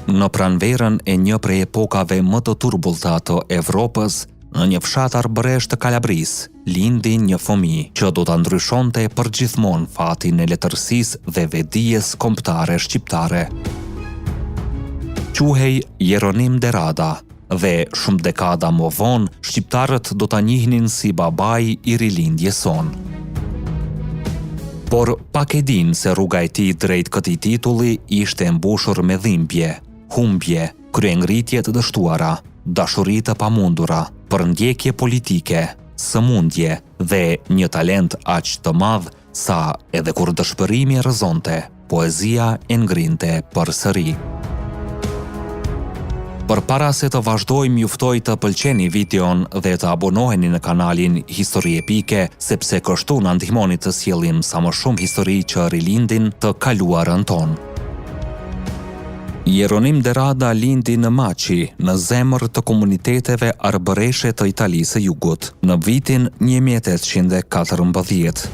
Në pranverën e një prej epokave më të turbullta të Evropës, në një fshat arbëresh të Kalabrisë, lindi një fëmijë që do ta ndryshonte përgjithmonë fatin e letërsisë dhe vedijes kombëtare shqiptare. Quhej Jeronim Derada dhe shumë dekada më vonë shqiptarët do ta njihnin si babai i rilindjes sonë. Por pak e din se rruga e tij drejt këtij titulli ishte mbushur me dhimbje, humbje, kryengritje të dështuara, dashuri të pamundura, përndjekje politike, sëmundje dhe një talent aq të madh sa edhe kur dëshpërimi rrëzonte, poezia e ngrinte përsëri. Përpara se të vazhdojmë, ju ftoj të pëlqeni videon dhe të abonoheni në kanalin Histori Epike, sepse kështu na ndihmoni të sjellim sa më shumë histori që rilindin të kaluarën tonë. Jeronim Derada lindi në Maçi, në zemër të komuniteteve arbëreshe të Italisë së Jugut, në vitin 1814.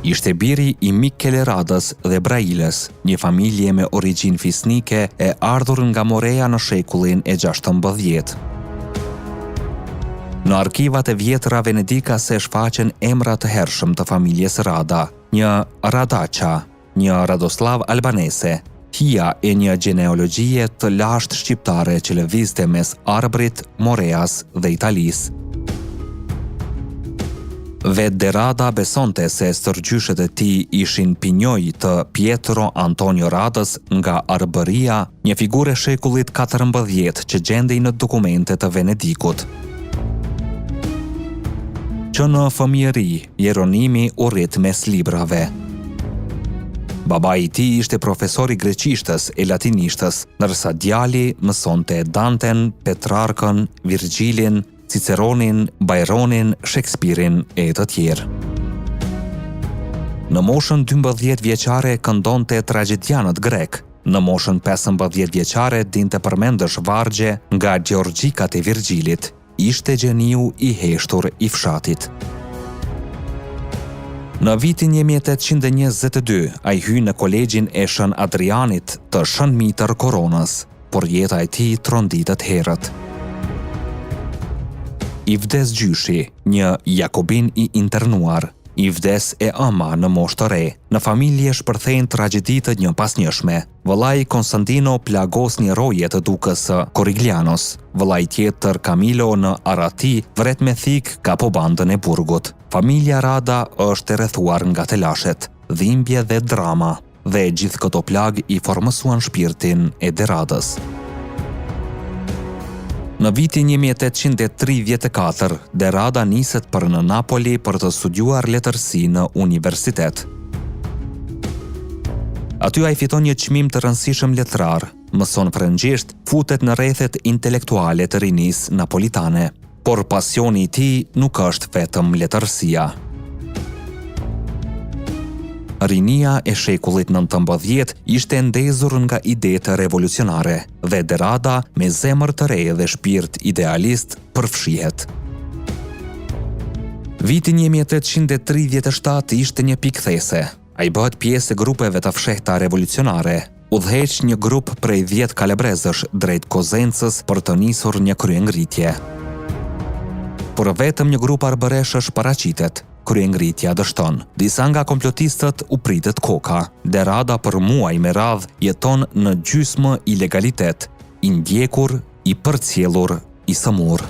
Ishte biri i Mikele Radës dhe Brailes, një familje me origjinë fisnike e ardhur nga Morea në shekullin e 16. Në arkivat e vjetra venedikase shfaqen emra të hershëm të familjes Rada, një Radaça, një Radoslav Albanese, hija e një gjenealogjie të lashtë shqiptare që lëvizte mes arbrit, Moreas dhe Italisë. Vetë Derada besonte se stërgjyshet e tij ishin pinjoj të Pietro Antonio Radës nga Arbëria, një figurë e shekullit 14 që gjendej në dokumente të Venedikut. Që në fëmijëri, Jeronimi u rrit mes librave. Babai i tij ishte profesor i greqishtës e latinishtës, ndërsa djali mësonte Danten, Petrarkën, Virgjilin, Ciceronin, Byronin, Shakespearein e të tjerë. Në moshën 12 vjeçare këndonte tragjedianët grek, në moshën 15 vjeçare dinte përmendësh vargje nga Gjeorgjikat e Virgjilit, ishte gjeniu i heshtur i fshatit. Në vitin 1822, ai hyn në kolegjin e Shën Adrianit të Shën Mitër Koronës, por jeta e tij tronditet herët. I vdes gjyshi, një jakobin i internuar, i vdes e ama në moshë të re, në familje shpërthejnë tragjedi të njëpasnjëshme. Vëllai Konstantino plagos një roje të dukës së Coriglianos, vëllai tjetër Camilo në Arati vret me thik kapobandën e burgut. Familja Rada është e rrethuar nga telashet, dhimbje dhe drama, dhe gjithë këto plag i formësuan shpirtin e Deradës. Në vitin 1834, Derada niset për në Napoli për të studiuar letërsi në universitet. Aty ai fiton një çmim të rëndësishëm letrar, mëson frëngjisht, futet në rrethet intelektuale të rinisë napolitane, por pasioni i tij nuk është vetëm letërsia. Rinia e shekullit 19 ishte ndezur nga idetë revolucionare dhe Derada me zemër të re dhe shpirt idealist përfshihet. Viti 1837 ishte një pikë these. Ai bëhet pjesë e grupeve të fshehta revolucionare, udhëheq një grup prej 10 kalabrezësh drejt Kozencës për të nisur një kryengritje. Por vetëm një grup arbëreshësh paraqitet. Kryengritja dështon. Disa nga komplotistët u pritet koka. Derada për muaj me radh jeton në gjysmë ilegalitet, i ndjekur, i përcjellur, i sëmur.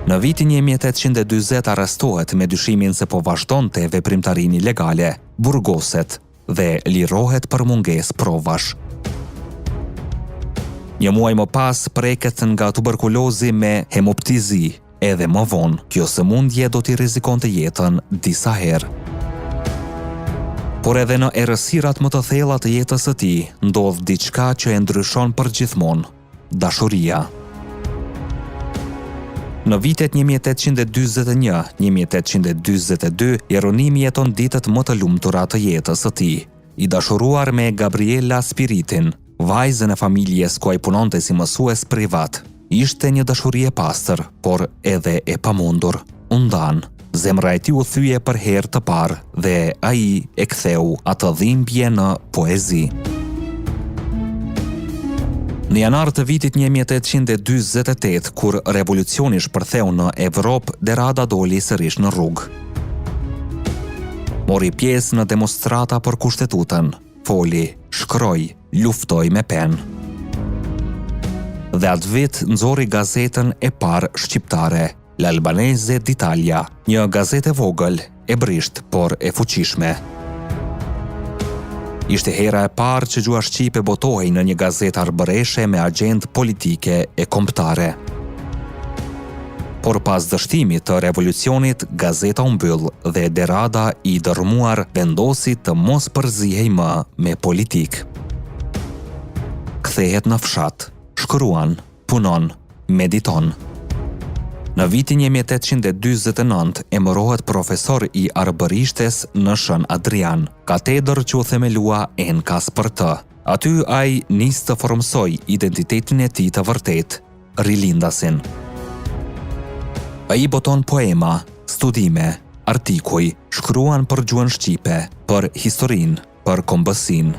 Në vitin 1840 arrestohet me dyshimin se po vazhdonte veprimtarinë ilegale, burgoset dhe lirohet për mungesë provash. Një muaj më pas preket nga tuberkulozi me hemoptizi. Edhe më vonë, kjo sëmundje do t'i rrezikonte jetën disa herë. Por edhe në errësirat më të thella të jetës së tij, ndodh diçka që e ndryshon përgjithmonë: dashuria. Në vitet 1841-1842, Jeronimi jeton ditët më të lumtura të jetës së tij, i dashuruar me Gabriela Spiritin, vajzën e familjes ku ai punonte si mësues privat. Ishte një dashuri e pastër, por edhe e pamundur. U ndan. Zemra e tij u thye për herë të parë dhe ai e ktheu atë dhimbje në poezi. Në janar të vitit 1848, kur revolucioni shpërtheu në Evropë, Derada doli sërish në rrugë. Mori pjesë në demonstrata për kushtetutën, foli, shkroi, luftoi me penë. Dhe atë vit nxori gazetën e parë shqiptare, L'Albanese d'Italia, një gazetë vogël, e brisht, por e fuqishme. Ishte hera e parë që gjuha shqipe botohej në një gazetë arbëreshe me agjendë politike e kombëtare. Por pas dështimit të revolucionit, gazeta u mbyll dhe Derada i dërmuar vendosi të mos përzihej më me politik. Kthehet në fshat, shkruan, punon, mediton. Në vitin 1849 emërohet profesor i arbërishtes në Shën Adrian, katedër që u themelua enkas për të. Aty ai nis të formsoj identitetin e tij të vërtet, rilindasin. Ai boton poema, studime, artikuj, shkruan për gjuhën shqipe, për historinë, për kombësinë.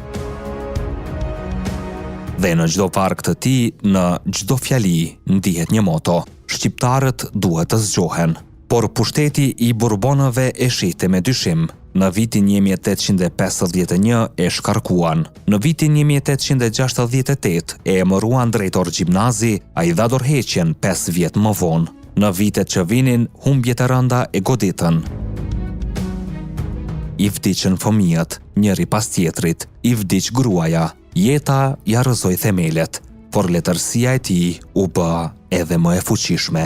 Dhe në çdo varg të tij, në çdo fjali, ndihet një moto: shqiptarët duhet të zgjohen. Por pushteti i Burbonëve e shihte me dyshim. Në vitin 1851 e shkarkuan. Në vitin 1868 e emëruan drejtor gjimnazi, ai dha dorëheqjen 5 vjet më vonë. Në vitet që vinin, humbjet e rënda e goditën. I vdiqën fëmijët, njëri pas tjetrit, i vdiq gruaja. Jeta ja rrëzoi themelet, por letërsia e tij u bë edhe më e fuqishme.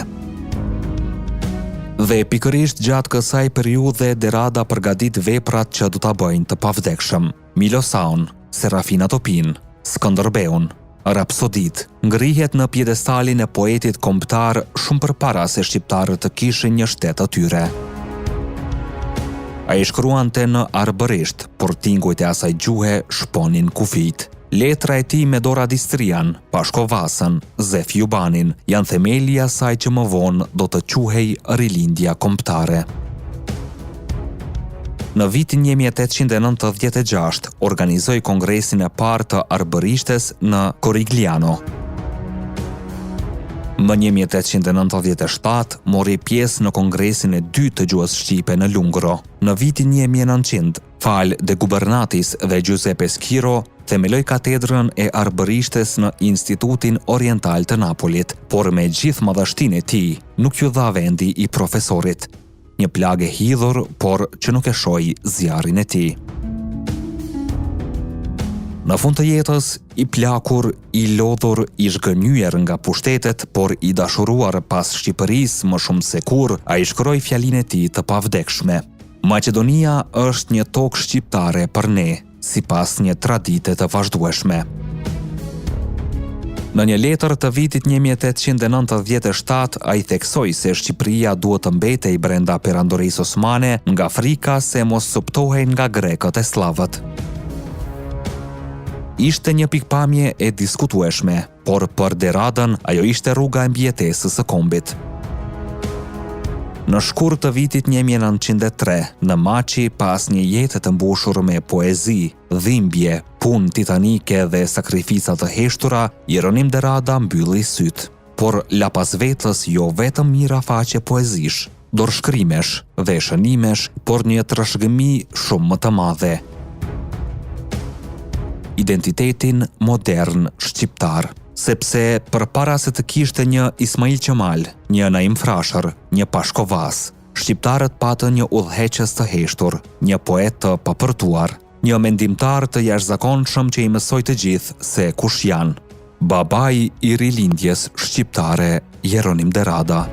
Dhe pikërisht gjatë kësaj periudhe Derada përgatit veprat që do ta bëjnë të pavdekshëm. Milosaun, Serafina Topin, Skënderbeun, Rapsodit, ngrihet në pjedestalin e poetit kombëtar shumë përpara se shqiptarët të kishin një shtet të tyre. Ai shkruante në arbërisht, por tingujt e asaj gjuhe shponin kufijt. Letra e tij me Dora Distrian, Pashko Vasën, Zef Jubanin janë themeli i asaj që më vonë do të quhej rilindja kombëtare. Në vitin 1896 organizoi kongresin e parë të arbërishtes në Corigliano. Më 1897 mori pjesë në kongresin e dytë të gjuhës shqipe në Lungro. Në vitin 1900, fal De Gubernatis dhe Giuseppe Schiro, themeloi katedrën e arbërishtes në Institutin Oriental të Napolit, por me gjithë madhështinë e tij, nuk ju dha vendi i profesorit. Një plagë e hidhur, por që nuk e shohi zjarrin e tij. Në fund të jetës, i plakur, i lodhur, i zhgënjyer nga pushtetet, por i dashuruar pas Shqipërisë më shumë se kurrë, ai shkroi fjalinë e tij të pavdekshme. Maqedonia është një tokë shqiptare për ne, sipas një tradite të vazhdueshme. Në një letër të vitit 1897, ai theksoi se Shqipëria duhet të mbetej brenda perandorisë osmane nga frika se mos subtohej nga grekët e slavët. Ishte një pikpamje e diskutueshme, por për Deradën ajo ishte rruga e mbijetesës së kombit. Në shkurt të vitit 1903, në Maçi, pas një jete të mbushur me poezi, dhimbje, punë titanike dhe sakrifica të heshtura, Jeronim Derada mbylli syt. Por la pas vetës jo vetëm mira faqe poezish, dorëshkrimesh dhe shënimesh, por një trashëgimi shumë më të madhe. Identitetin modern shqiptar, sepse përpara se të kishte një Ismail Qemal, një Naim Frashër, një Pashko Vas, shqiptarët patën një udhëheqës të heshtur, një poet të papërtuar, një mendimtar të jashtëzakonshëm që i mësoi të gjithë se kush janë. Babai i rilindjes shqiptare, Jeronim Derada.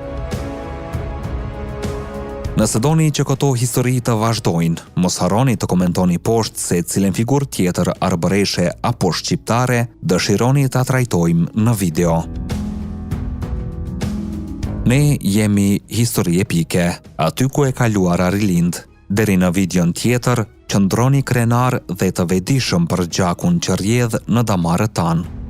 Nëse doni që këto histori të vazhdojnë, mos harroni të komentoni poshtë se cilën figurë tjetër arbëreshe apo shqiptare dëshironi ta trajtojmë në video. Ne jemi Histori Epike, aty ku e kaluara rilind. Deri në videon tjetër, qëndroni krenar dhe të vetëdijshëm për gjakun që rrjedh në damarët tanë.